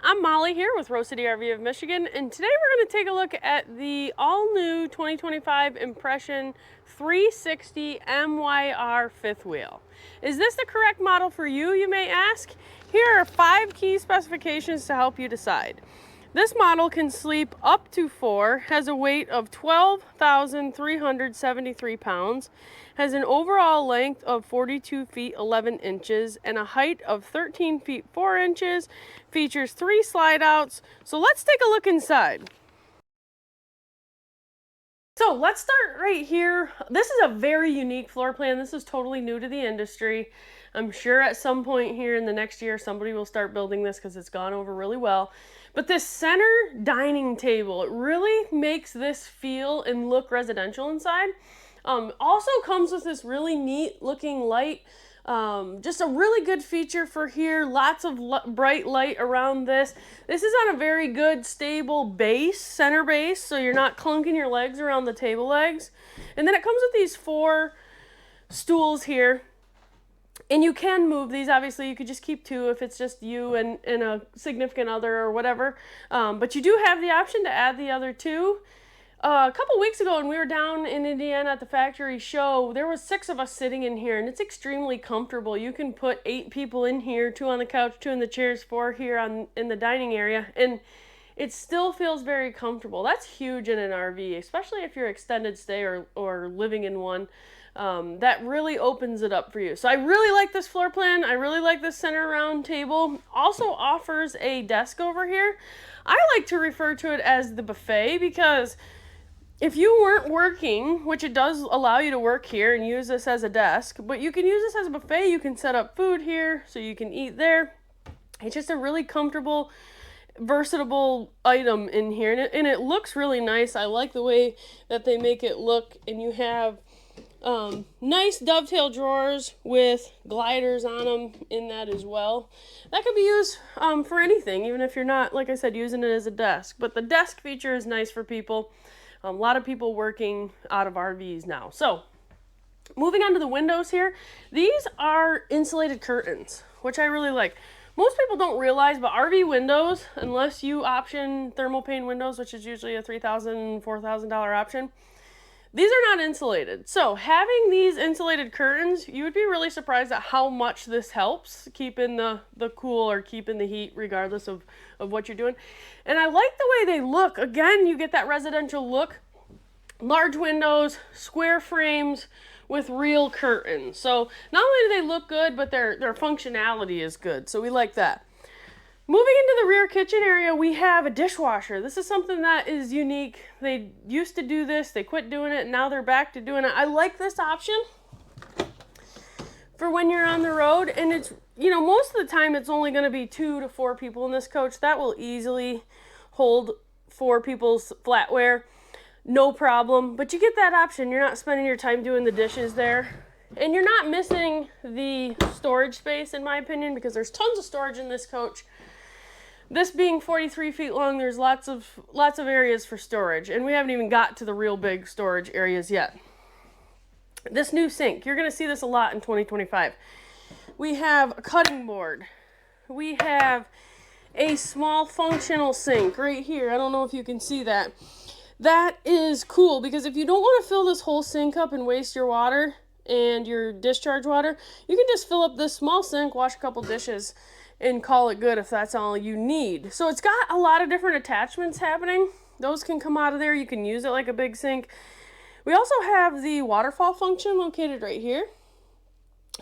I'm Molly here with Rose City RV of Michigan, and today we're going to take a look at the all-new 2025 Impression 360 MYR fifth wheel. Is this the correct model for you, you may ask? Here are 5 key specifications to help you decide. This model can sleep up to 4, has a weight of 12,373 pounds, has an overall length of 42 feet 11 inches, and a height of 13 feet 4 inches, features 3 slide outs. So let's take a look inside. So let's start right here. This is a very unique floor plan. This is totally new to the industry. I'm sure at some point here in the next year, somebody will start building this because it's gone over really well. But this center dining table, it really makes this feel and look residential inside. Also comes with this really neat looking light. Just a really good feature for here. Lots of bright light around this. This is on a very good stable base, center base, so you're not clunking your legs around the table legs. And then it comes with these 4 stools here. And you can move these. Obviously, you could just keep 2 if it's just you and a significant other or whatever. But you do have the option to add the other 2. A couple weeks ago when we were down in Indiana at the factory show, there was 6 of us sitting in here, and it's extremely comfortable. You can put 8 people in here, 2 on the couch, 2 in the chairs, 4 here in the dining area, and it still feels very comfortable. That's huge in an RV, especially if you're extended stay or living in one. That really opens it up for you. So I really like this floor plan. I really like this center round table. Also offers a desk over here. I like to refer to it as the buffet because if you weren't working, which it does allow you to work here and use this as a desk, but you can use this as a buffet. You can set up food here so you can eat there. It's just a really comfortable, versatile item in here, and it looks really nice. I like the way that they make it look, and you have nice dovetail drawers with gliders on them in that as well. That could be used for anything, even if you're not, like I said, using it as a desk. But the desk feature is nice for people. A lot of people working out of RVs now. So moving on to the windows here, these are insulated curtains, which I really like. Most people don't realize, but RV windows, unless you option thermal pane windows, which is usually a $3,000, $4,000 option, these are not insulated. So having these insulated curtains, you would be really surprised at how much this helps keeping the cool or keeping the heat regardless of what you're doing. And I like the way they look. Again, you get that residential look. Large windows, square frames with real curtains. So not only do they look good, but their functionality is good. So we like that. Moving into the rear kitchen area, we have a dishwasher. This is something that is unique. They used to do this, they quit doing it, and now they're back to doing it. I like this option for when you're on the road, and it's, you know, most of the time it's only going to be 2 to 4 people in this coach. That will easily hold 4 people's flatware, no problem. But you get that option. You're not spending your time doing the dishes there. And you're not missing the storage space, in my opinion, because there's tons of storage in this coach. This being 43 feet long, there's lots of areas for storage, and we haven't even got to the real big storage areas yet. This new sink, you're going to see this a lot in 2025. We have a cutting board. We have a small functional sink right here. I don't know if you can see that. That is cool because if you don't want to fill this whole sink up and waste your water and your discharge water, you can just fill up this small sink, wash a couple dishes, and call it good if that's all you need. So it's got a lot of different attachments happening. Those can come out of there. You can use it like a big sink. We also have the waterfall function located right here.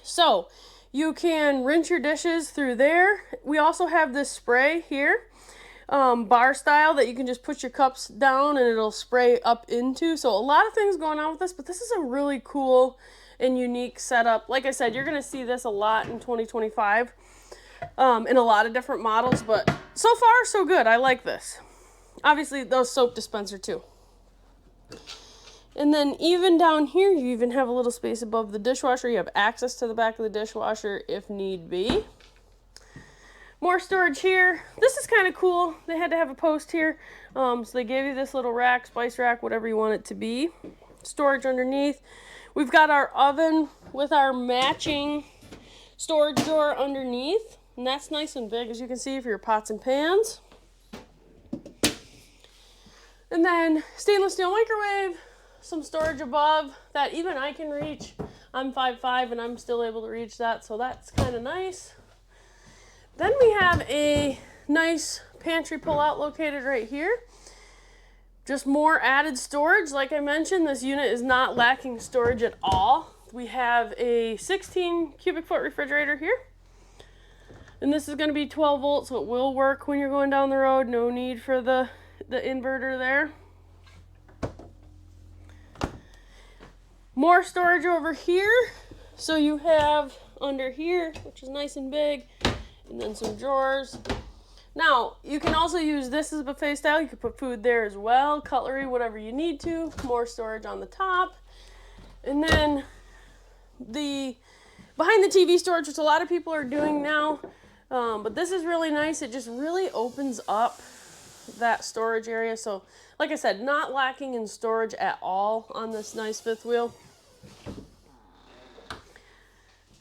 So you can rinse your dishes through there. We also have this spray here, bar style, that you can just put your cups down and it'll spray up into. So a lot of things going on with this, but this is a really cool and unique setup. Like I said, you're going to see this a lot in 2025. In a lot of different models, but so far so good. I like this. Obviously those soap dispenser too. And then even down here you even have a little space above the dishwasher. You have access to the back of the dishwasher if need be. More storage here. This is kind of cool. They had to have a post here, so they gave you this little rack, spice rack, whatever you want it to be. Storage underneath. We've got our oven with our matching storage door underneath. And that's nice and big, as you can see, for your pots and pans. And then stainless steel microwave, some storage above that even I can reach. I'm 5'5" and I'm still able to reach that, so that's kind of nice. Then we have a nice pantry pull-out located right here. Just more added storage. Like I mentioned, this unit is not lacking storage at all. We have a 16 cubic foot refrigerator here. And this is going to be 12 volts, so it will work when you're going down the road. No need for the inverter there. More storage over here. So you have under here, which is nice and big, and then some drawers. Now, you can also use this as a buffet style. You can put food there as well, cutlery, whatever you need to. More storage on the top. And then the behind the TV storage, which a lot of people are doing now. But this is really nice. It just really opens up that storage area. So, like I said, not lacking in storage at all on this nice fifth wheel.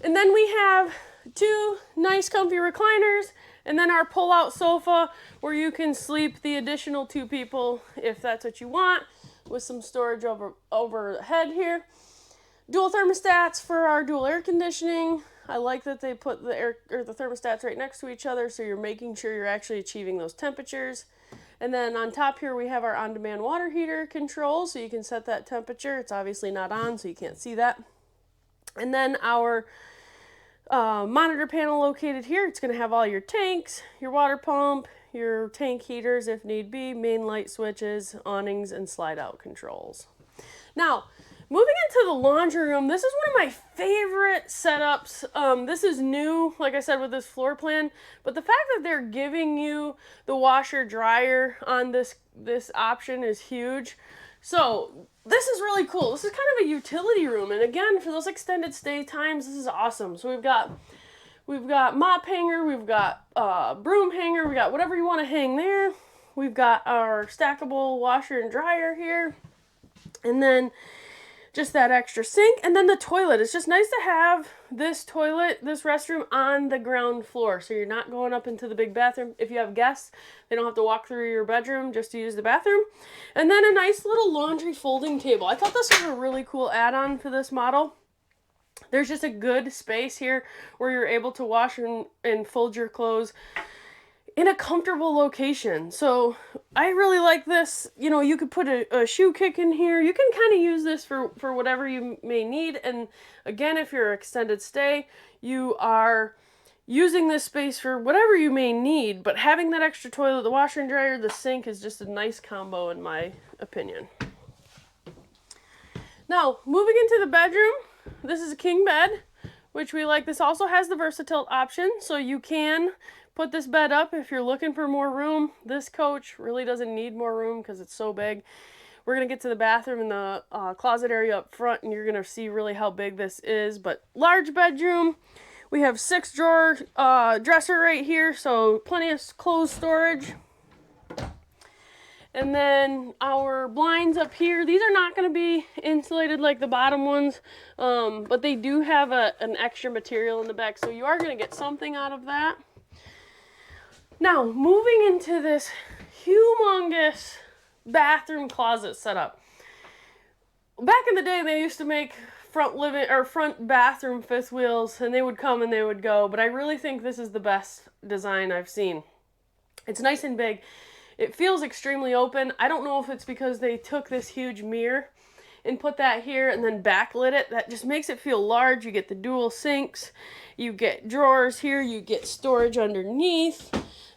And then we have two nice comfy recliners, and then our pull-out sofa where you can sleep the additional two people if that's what you want, with some storage overhead here. Dual thermostats for our dual air conditioning. I like that they put the thermostats right next to each other, so you're making sure you're actually achieving those temperatures. And then on top here we have our on-demand water heater control, so you can set that temperature. It's obviously not on, so you can't see that. And then our monitor panel located here. It's going to have all your tanks, your water pump, your tank heaters if need be, main light switches, awnings, and slide out controls. Now, moving into the laundry room, this is one of my favorite setups. This is new, like I said, with this floor plan, but the fact that they're giving you the washer dryer on this option is huge. So this is really cool. This is kind of a utility room, and again, for those extended stay times, this is awesome. So we've got mop hanger, we've got broom hanger, we got whatever you want to hang there. We've got our stackable washer and dryer here, and then just that extra sink, and then the toilet. It's just nice to have this toilet, this restroom on the ground floor, so you're not going up into the big bathroom. If you have guests, they don't have to walk through your bedroom just to use the bathroom. And then a nice little laundry folding table. I thought this was a really cool add-on for this model. There's just a good space here where you're able to wash and fold your clothes in a comfortable location. So I really like this. You know, you could put a shoe kick in here. You can kind of use this for whatever you may need. And again, if you're extended stay, you are using this space for whatever you may need. But having that extra toilet, the washer and dryer, the sink is just a nice combo in my opinion. Now, moving into the bedroom, this is a king bed, which we like. This also has the Versatilt option, so you can put this bed up if you're looking for more room. This coach really doesn't need more room because it's so big. We're going to get to the bathroom and the closet area up front, and you're going to see really how big this is. But large bedroom. We have 6-drawer dresser right here, so plenty of clothes storage. And then our blinds up here. These are not going to be insulated like the bottom ones, but they do have an extra material in the back, so you are going to get something out of that. Now, moving into this humongous bathroom closet setup. Back in the day, they used to make front bathroom fifth wheels, and they would come and they would go, but I really think this is the best design I've seen. It's nice and big. It feels extremely open. I don't know if it's because they took this huge mirror and put that here and then backlit it. That just makes it feel large. You get the dual sinks, you get drawers here, you get storage underneath.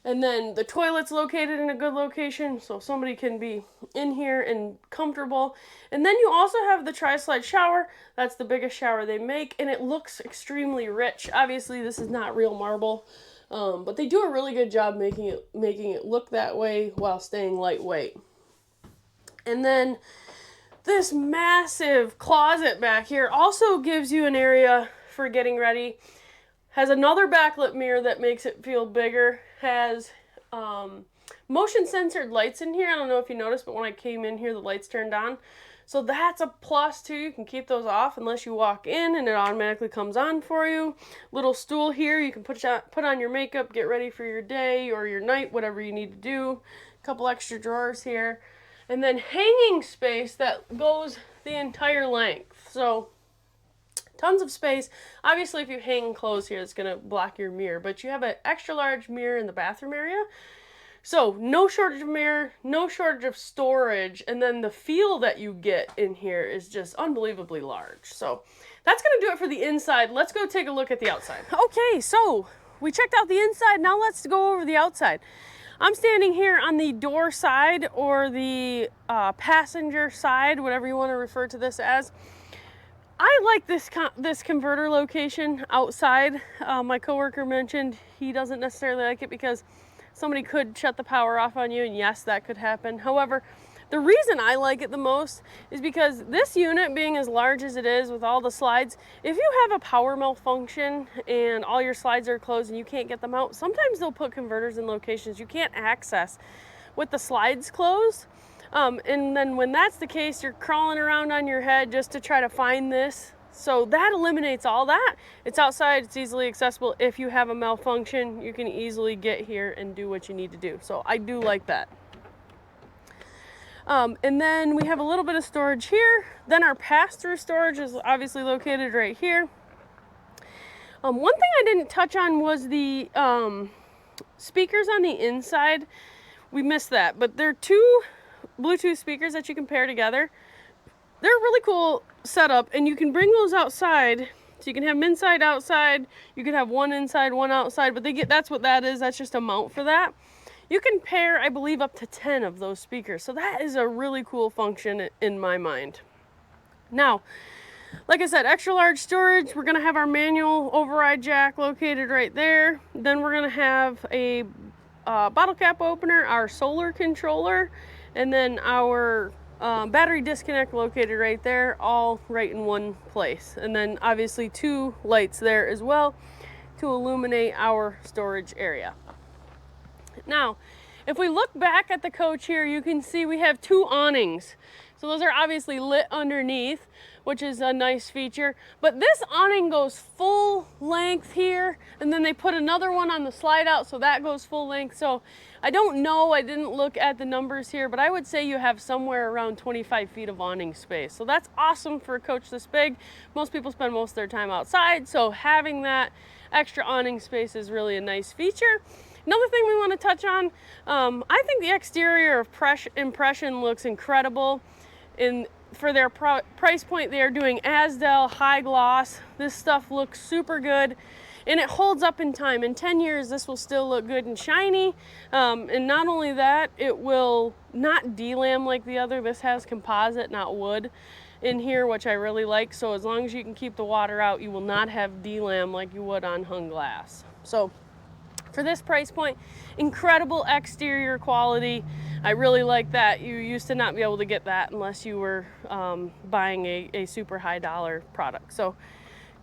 And then the toilet's located in a good location, so somebody can be in here and comfortable. And then you also have the tri-slide shower. That's the biggest shower they make, and it looks extremely rich. Obviously, this is not real marble, but they do a really good job making it look that way while staying lightweight. And then this massive closet back here also gives you an area for getting ready. Has another backlit mirror that makes it feel bigger. Has motion censored lights in here. I don't know if you noticed, but when I came in here, the lights turned on. So that's a plus too. You can keep those off unless you walk in and it automatically comes on for you. Little stool here, you can put on your makeup, get ready for your day or your night, whatever you need to do. A couple extra drawers here. And then hanging space that goes the entire length. So tons of space. Obviously, if you hang clothes here, it's going to block your mirror, but you have an extra large mirror in the bathroom area. So no shortage of mirror, no shortage of storage, and then the feel that you get in here is just unbelievably large. So that's going to do it for the inside. Let's go take a look at the outside. Okay, so we checked out the inside. Now let's go over the outside. I'm standing here on the door side or the passenger side, whatever you want to refer to this as. I like this converter location outside. My coworker mentioned he doesn't necessarily like it because somebody could shut the power off on you, and yes, that could happen. However, the reason I like it the most is because this unit, being as large as it is with all the slides, if you have a power malfunction and all your slides are closed and you can't get them out, sometimes they'll put converters in locations you can't access with the slides closed. And then when that's the case, you're crawling around on your head just to try to find this. So that eliminates all that. It's outside, it's easily accessible. If you have a malfunction, you can easily get here and do what you need to do. So I do like that. And then we have a little bit of storage here. Then our pass-through storage is obviously located right here. One thing I didn't touch on was the speakers on the inside. We missed that, but there are two Bluetooth speakers that you can pair together. They're a really cool setup, and you can bring those outside. So you can have them inside, outside. You can have one inside, one outside, but that's what that is. That's just a mount for that. You can pair, I believe, up to 10 of those speakers. So that is a really cool function in my mind. Now, like I said, extra large storage. We're gonna have our manual override jack located right there. Then we're gonna have a bottle cap opener, our solar controller, and then our battery disconnect located right there, all right in one place. And then obviously 2 lights there as well to illuminate our storage area. Now, if we look back at the coach here, you can see we have 2 awnings. So those are obviously lit underneath, which is a nice feature. But this awning goes full length here, and then they put another one on the slide out, so that goes full length. So I don't know, I didn't look at the numbers here, but I would say you have somewhere around 25 feet of awning space. So that's awesome for a coach this big. Most people spend most of their time outside, so having that extra awning space is really a nice feature. Another thing we want to touch on, I think the exterior impression looks incredible. For their price point, they are doing Asdel high gloss. This stuff looks super good, and it holds up in time. In 10 years, this will still look good and shiny. And not only that, it will not delam like the other. This has composite, not wood, in here, which I really like. So as long as you can keep the water out, you will not have delam like you would on hung glass. So for this price point, incredible exterior quality. I really like that. You used to not be able to get that unless you were buying a super high dollar product. So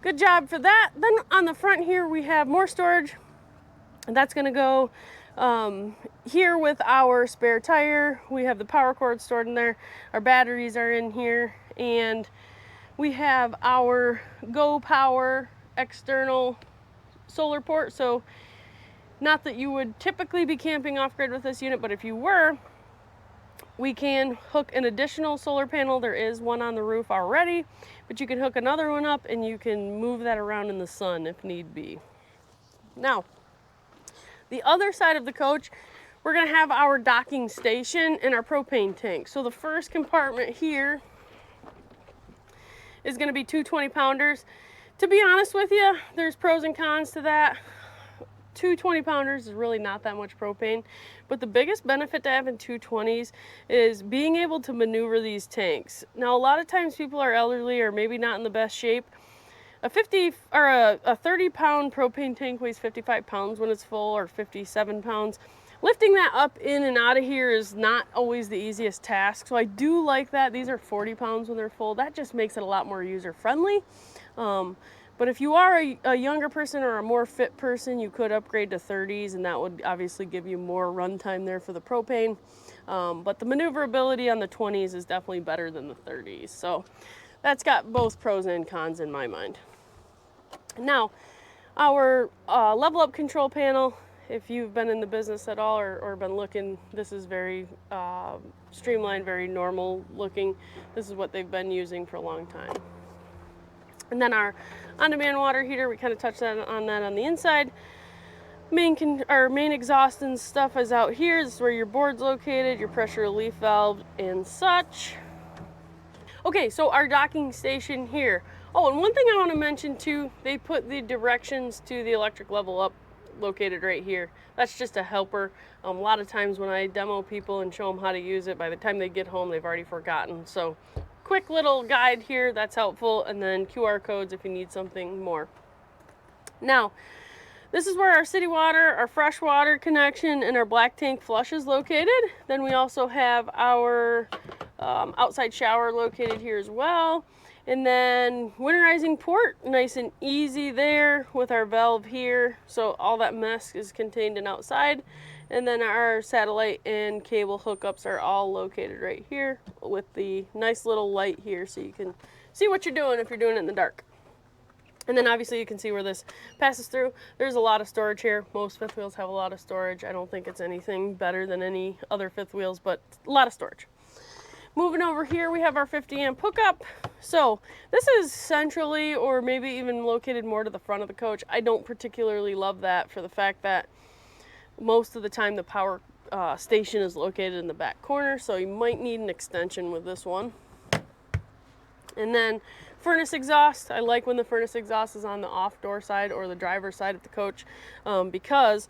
good job for that. Then on the front here, we have more storage. And that's gonna go here with our spare tire. We have the power cord stored in there. Our batteries are in here. And we have our Go Power external solar port. So not that you would typically be camping off-grid with this unit, but if you were, we can hook an additional solar panel. There is one on the roof already, but you can hook another one up and you can move that around in the sun if need be. Now, the other side of the coach, we're gonna have our docking station and our propane tank. So the first compartment here is gonna be 2 20-pounders. To be honest with you, there's pros and cons to that. 2 20-pounders is really not that much propane, but the biggest benefit to having 2 20s is being able to maneuver these tanks. Now, a lot of times people are elderly or maybe not in the best shape. A 30-pound propane tank weighs 55 pounds when it's full, or 57 pounds. Lifting that up in and out of here is not always the easiest task, so I do like that. These are 40 pounds when they're full. That just makes it a lot more user-friendly. But if you are a younger person or a more fit person, you could upgrade to 30s, and that would obviously give you more run time there for the propane. But the maneuverability on the 20s is definitely better than the 30s. So that's got both pros and cons in my mind. Now, our level up control panel, if you've been in the business at all or been looking, this is very streamlined, very normal looking. This is what they've been using for a long time. And then our on-demand water heater, we kind of touched on that on the inside. Our main exhaust and stuff is out here. This is where your board's located, your pressure relief valve and such. Okay, so our docking station here. Oh, and one thing I want to mention too, they put the directions to the electric level up located right here. That's just a helper. A lot of times when I demo people and show them how to use it, by the time they get home, they've already forgotten. So quick little guide here, that's helpful, and then QR codes if you need something more. Now, this is where our city water, our fresh water connection, and our black tank flush is located. Then we also have our outside shower located here as well. And then winterizing port, nice and easy there with our valve here. So all that mess is contained in outside. And then our satellite and cable hookups are all located right here with the nice little light here so you can see what you're doing if you're doing it in the dark. And then obviously you can see where this passes through. There's a lot of storage here. Most fifth wheels have a lot of storage. I don't think it's anything better than any other fifth wheels, but a lot of storage. Moving over here, we have our 50 amp hookup. So this is centrally or maybe even located more to the front of the coach. I don't particularly love that for the fact that most of the time the power station is located in the back corner, so you might need an extension with this one. And then furnace exhaust. I like when the furnace exhaust is on the off door side or the driver's side of the coach because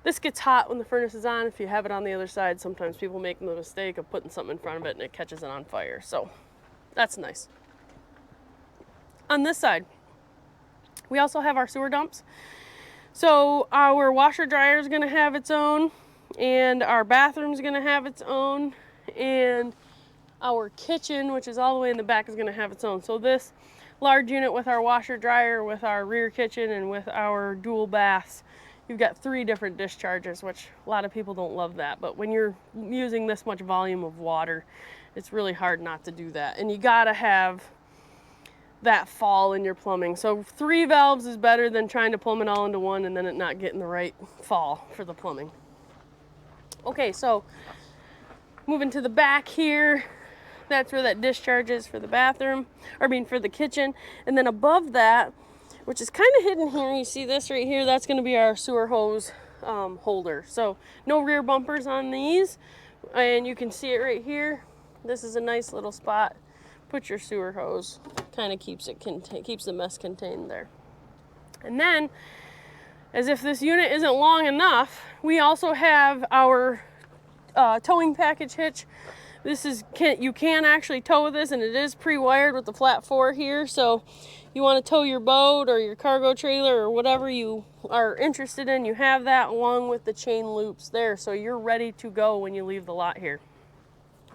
this gets hot when the furnace is on. If you have it on the other side, sometimes people make the mistake of putting something in front of it and it catches it on fire. So that's nice. On this side, we also have our sewer dumps. So our washer dryer is going to have its own, and our bathroom is going to have its own, and our kitchen, which is all the way in the back, is going to have its own. So this large unit with our washer dryer, with our rear kitchen, and with our dual baths, you've got 3 different discharges, which a lot of people don't love that. But when you're using this much volume of water, it's really hard not to do that. And you got to have that fall in your plumbing. So 3 valves is better than trying to plumb it all into one and then it not getting the right fall for the plumbing. Okay, so moving to the back here, that's where that discharge is for the bathroom, for the kitchen. And then above that, which is kind of hidden here, you see this right here, that's going to be our sewer hose holder. So no rear bumpers on these, and you can see it right here. This is a nice little spot. Put your sewer hose, kind of keeps the mess contained there. And then, as if this unit isn't long enough, we also have our towing package hitch. This is, you can actually tow this, and it is pre-wired with the flat 4 here. So you want to tow your boat or your cargo trailer or whatever you are interested in, you have that along with the chain loops there. So you're ready to go when you leave the lot here.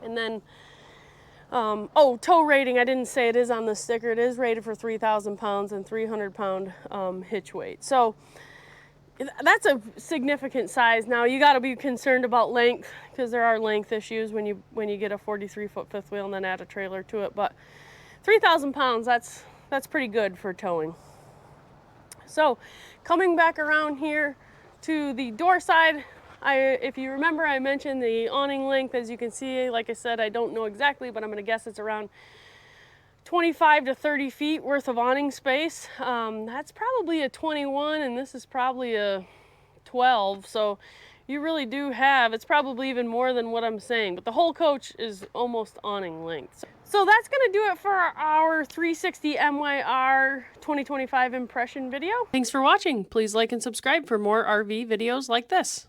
And then, tow rating, I didn't say it is on the sticker. It is rated for 3,000 pounds and 300-pound hitch weight. So that's a significant size. Now you got to be concerned about length because there are length issues when you get a 43-foot fifth wheel and then add a trailer to it. But 3,000 pounds, that's pretty good for towing. So coming back around here to the door side, if you remember, I mentioned the awning length. As you can see, like I said, I don't know exactly, but I'm going to guess it's around 25 to 30 feet worth of awning space. That's probably a 21, and this is probably a 12. So you really do have, it's probably even more than what I'm saying, but the whole coach is almost awning length. So that's going to do it for our 360 MYR 2025 impression video. Thanks for watching. Please like and subscribe for more RV videos like this.